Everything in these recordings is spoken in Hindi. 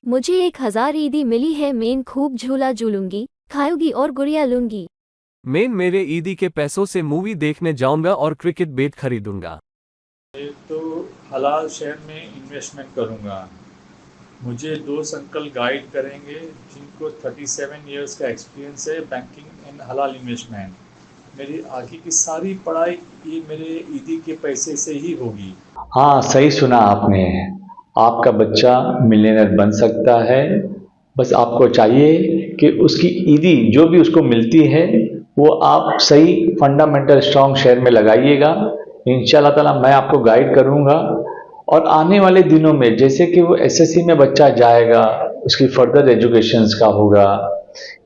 मुझे 1000 ईदी मिली है। मैं खूब झूला झूलूंगी, खाऊंगी और गुड़िया लूंगी। मैं मेरे ईदी के पैसों से मूवी देखने जाऊंगा और क्रिकेट बैट खरीदूंगा। मैं तो हलाल शेयर में इन्वेस्टमेंट करूंगा। मुझे दोस्त अंकल गाइड करेंगे जिनको 37 इयर्स का एक्सपीरियंस है बैंकिंग एंड हलाल इन्वेस्टमेंट। मेरी आगे की सारी पढ़ाई ये मेरे ईदी के पैसे से ही होगी। हाँ, सही सुना आपने। आपका बच्चा मिलियनर बन सकता है। बस आपको चाहिए कि उसकी ईदी जो भी उसको मिलती है वो आप सही फंडामेंटल स्ट्रॉन्ग शेयर में लगाइएगा। इंशाल्लाह ताला मैं आपको गाइड करूँगा। और आने वाले दिनों में जैसे कि वो एसएससी में बच्चा जाएगा, उसकी फर्दर एजुकेशंस का होगा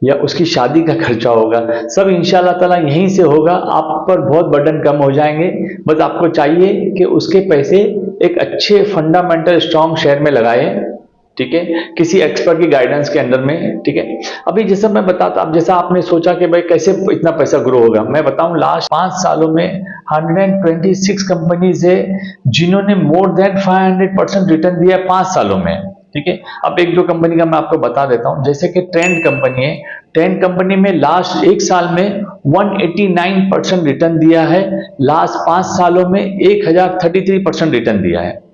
या उसकी शादी का खर्चा होगा, सब इंशाल्लाह ताला यहीं से होगा। आप पर बहुत बर्डन कम हो जाएंगे। बस आपको चाहिए कि उसके पैसे एक अच्छे फंडामेंटल स्ट्रॉन्ग शेयर में लगाए, ठीक है, किसी एक्सपर्ट की गाइडेंस के अंडर में, ठीक है। अभी जैसा मैं बताता, अब जैसा आपने सोचा कि भाई कैसे इतना पैसा ग्रो होगा, मैं बताऊं लास्ट 5 सालों में 126 कंपनीज है जिन्होंने मोर देन 500% रिटर्न दिया है 5 सालों में, ठीक है। अब एक दो कंपनी का मैं आपको बता देता हूं, जैसे कि ट्रेंड कंपनी है। ट्रेंड कंपनी में लास्ट 1 साल में 189% रिटर्न दिया है, लास्ट 5 सालों में 1033% रिटर्न दिया है।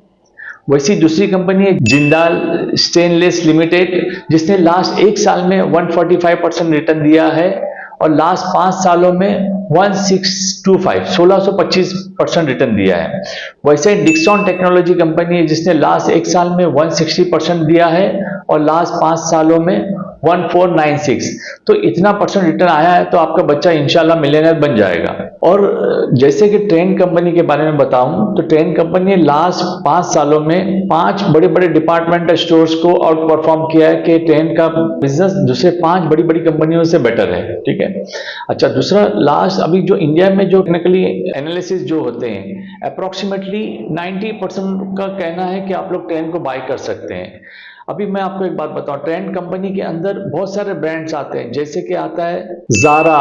वैसी दूसरी कंपनी है जिंदाल स्टेनलेस लिमिटेड, जिसने लास्ट 1 साल में 145% रिटर्न दिया है और लास्ट 5 सालों में 1625% रिटर्न दिया है। वैसे डिक्सॉन टेक्नोलॉजी कंपनी है जिसने लास्ट 1 साल में 160% दिया है और लास्ट 5 सालों में 1496। तो इतना परसेंट रिटर्न आया है तो आपका बच्चा इंशाल्लाह मिलियनर बन जाएगा। और जैसे कि ट्रेंड कंपनी के बारे में बताऊं तो ट्रेंड कंपनी ने लास्ट 5 सालों में 5 बड़े बड़े डिपार्टमेंटल स्टोर्स को आउट परफॉर्म किया है कि ट्रेंड का बिजनेस दूसरे 5 बड़ी बड़ी कंपनियों से बेटर है, ठीक है। अच्छा, दूसरा लास्ट अभी जो इंडिया में जो टेक्निकली एनालिसिस जो होते हैं, अप्रोक्सीमेटली 90% का कहना है कि आप लोग ट्रेंड को बाय कर सकते हैं। अभी मैं आपको एक बात बताऊं, ट्रेंड कंपनी के अंदर बहुत सारे ब्रांड्स आते हैं, जैसे कि आता है ज़ारा,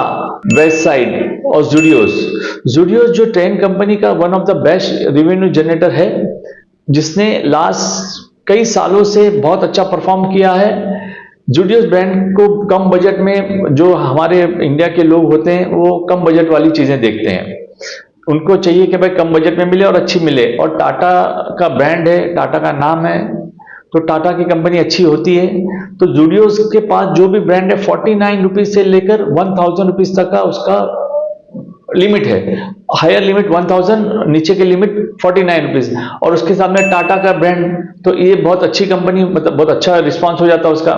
वेस्टसाइड और ज़ूडियोस जो ट्रेंड कंपनी का one of the best revenue generator है, जिसने लास्ट कई सालों से बहुत अच्छा परफॉर्म किया है। ज़ूडियोस ब्रांड को कम बजट में, जो हमारे इंडिया के लोग होते हैं वो कम बजट वाली चीजें देखते हैं, उनको चाहिए कि भाई कम बजट में मिले और अच्छी मिले। और टाटा का ब्रांड है, टाटा का नाम है, तो टाटा की कंपनी अच्छी होती है। तो ज़ूडियोस के पास जो भी ब्रांड है 49 रुपीज से लेकर 1000 रुपीज तक का उसका लिमिट है। हायर लिमिट 1000, नीचे की लिमिट 49 रुपीज। और उसके सामने टाटा का ब्रांड, तो ये बहुत अच्छी कंपनी, मतलब बहुत अच्छा रिस्पांस हो जाता है उसका।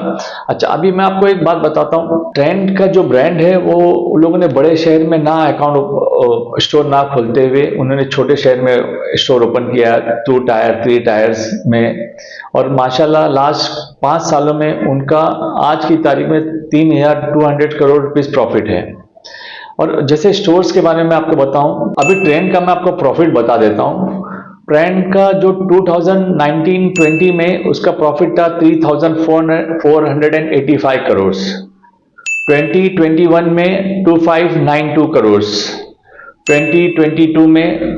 अच्छा, अभी मैं आपको एक बात बताता हूँ, ट्रेंड का जो ब्रांड है वो उन लोगों ने बड़े शहर में ना अकाउंट स्टोर ना खोलते हुए उन्होंने छोटे शहर में स्टोर ओपन किया, 2 टायर 3 टायर्स में। और माशाल्लाह लास्ट 5 सालों में उनका आज की तारीख में 3200 करोड़ रुपीस प्रॉफिट है। और जैसे स्टोर्स के बारे में आपको बताऊं, अभी ट्रेंड का मैं आपको प्रॉफिट बता देता हूं। ट्रेंड का जो 2019-20 में उसका प्रॉफिट था 3485 करोड़, 2021 में 2592 करोड़, 2022 में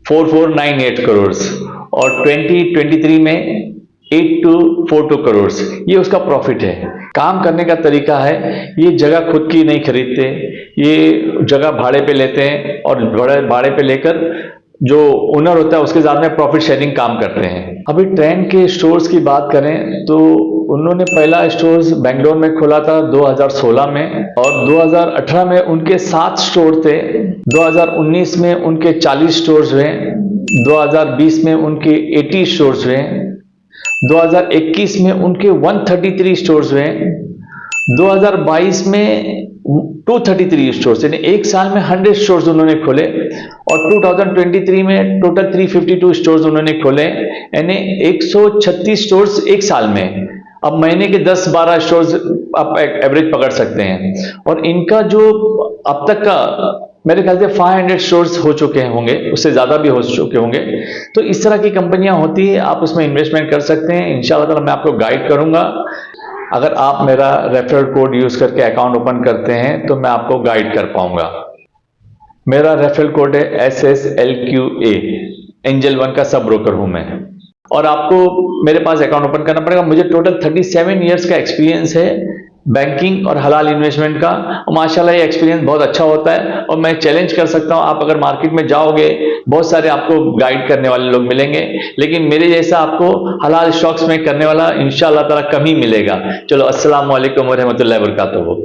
4498 करोड़ और 2023 में 8242 करोड़। ये उसका प्रॉफिट है। काम करने का तरीका है, ये जगह खुद की नहीं खरीदते, ये जगह भाड़े पे लेते हैं और भाड़े पे लेकर जो ओनर होता है उसके साथ में प्रॉफिट शेयरिंग काम करते हैं। अभी ट्रेंड के स्टोर्स की बात करें तो उन्होंने पहला स्टोर्स बेंगलोर में खोला था 2016 में और 2018 में उनके 7 स्टोर थे, 2019 में उनके 40 स्टोर्स हुए, 2020 में उनके 80 स्टोर्स हुए, 2021 में उनके 133 स्टोर्स हुए, 2022 में 233 स्टोर्स, यानी 1 साल में 100 स्टोर्स उन्होंने खोले। और 2023 में टोटल 352 स्टोर्स उन्होंने खोले, यानी 136 स्टोर्स 1 साल में। अब महीने के 10-12 स्टोर्स आप एवरेज पकड़ सकते हैं। और इनका जो अब तक का मेरे ख्याल से 500 स्टोर्स हो चुके होंगे, उससे ज्यादा भी हो चुके होंगे। तो इस तरह की कंपनियां होती है, आप उसमें इन्वेस्टमेंट कर सकते हैं। इंशाल्लाह ताला मैं आपको गाइड करूंगा। अगर आप मेरा रेफरल कोड यूज करके अकाउंट ओपन करते हैं तो मैं आपको गाइड कर पाऊंगा। मेरा रेफरल कोड है SSLQA, एंजल 1 का सब ब्रोकर हूं मैं। और आपको मेरे पास अकाउंट ओपन करना पड़ेगा। मुझे टोटल 37 ईयर्स का एक्सपीरियंस है बैंकिंग और हलाल इन्वेस्टमेंट का, और माशाल्लाह ये एक्सपीरियंस बहुत अच्छा होता है। और मैं चैलेंज कर सकता हूं, आप अगर मार्केट में जाओगे बहुत सारे आपको गाइड करने वाले लोग मिलेंगे, लेकिन मेरे जैसा आपको हलाल स्टॉक्स में करने वाला इंशाअल्लाह ताला कम ही मिलेगा। चलो, अस्सलाम वालेकुम व रहमतुल्लाहि व बरकातुहू।